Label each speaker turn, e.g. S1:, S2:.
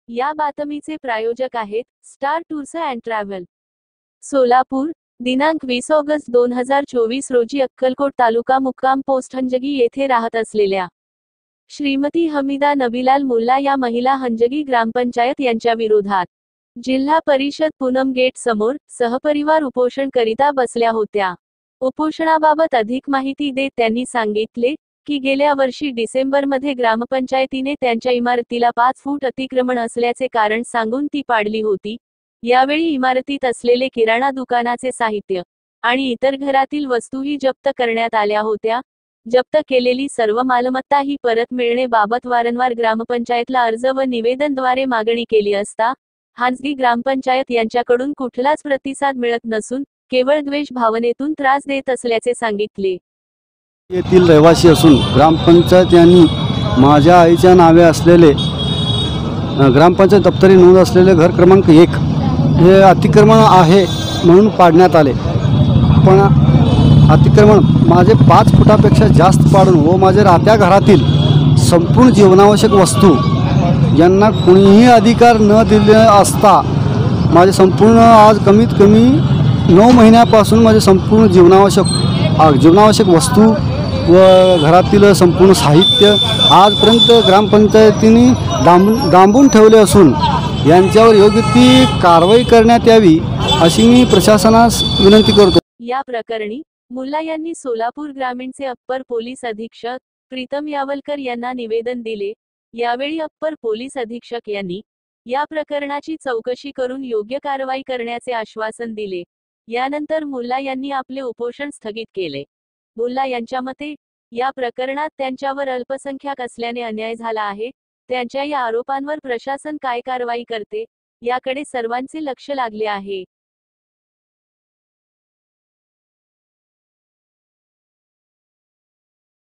S1: या बातमीचे प्रायोजक आहेत star tours and travel, Solapur. दिनांक 20 ऑगस्ट 2024 रोजी अक्कलकोट तालुका मुक्काम पोस्ट हंजगी येथे राहत असलेल्या श्रीमती हमीदा नबीलाल मुल्ला या महिला हंजगी ग्रामपंचायत यांच्या विरोधात जिल्हा परिषद पूनम गेट समोर सहपरिवार उपोषण करिता बसल्या होत्या। उपोषणाबाबत अधिक माहिती देत त्यांनी सांगितले की गेल्या वर्षी डिसेंबरमध्ये ग्रामपंचायतीने त्यांच्या इमारतीला 5 फूट अतिक्रमण असल्याचे कारण सांगून ती पाडली होती। यावेळी इमारतीत असलेले किराणा दुकानाचे साहित्य आणि इतर घरातील वस्तूही जप्त करण्यात आल्या होत्या। जप्त केलेली सर्व मालमत्ता ही परत मिळण्याबाबत वारंवार ग्रामपंचायतला अर्ज व निवेदनद्वारे मागणी केली असता हंजगी ग्रामपंचायत यांच्याकडून कुठलाच प्रतिसाद मिळत नसून केवळ द्वेष भावनेतून त्रास देत असल्याचे सांगितले।
S2: येथील रहिवासी असून ग्रामपंचायत यांनी माझ्या आईच्या नावे असलेले ग्रामपंचायत दप्तरी नोंद असलेले घर क्रमांक 1 हे अतिक्रमण आहे म्हणून पाडण्यात आले। पण अतिक्रमण माझे 5 फुटापेक्षा जास्त पाडून व माझ्या राहत्या घरातील संपूर्ण जीवनावश्यक वस्तू यांना कोणीही अधिकार न दिले असता माझे संपूर्ण आज कमीत कमी 9 महिन्यापासून माझे संपूर्ण जीवनावश्यक वस्तू व घरातील संपूर्ण साहित्य आजपर्यंत ग्रामपंचायतीने डांबून ठेवले असून यांच्यावर योग्य ती कारवाई करण्यात यावी अशी मी प्रशासनास विनंती करतो।
S1: या प्रकरणी मुल्ला यांनी सोलापूर ग्रामीणचे अप्पर पोलीस अधीक्षक प्रीतम यावलकर यांना निवेदन दिले। यावेळी अप्पर पोलीस अधीक्षक यांनी या प्रकरणाची चौकशी करून योग्य कारवाई करण्याचे आश्वासन दिले। यानंतर मुल्ला यांनी आपले उपोषण स्थगित केले। मुल्ला यांच्या मते या प्रकरणात त्यांच्यावर अल्पसंख्याक असल्याने अन्याय झाला आहे। त्यांच्या या आरोपांवर प्रशासन काय कारवाई करते याकडे सर्वांचे लक्ष लागले आहे।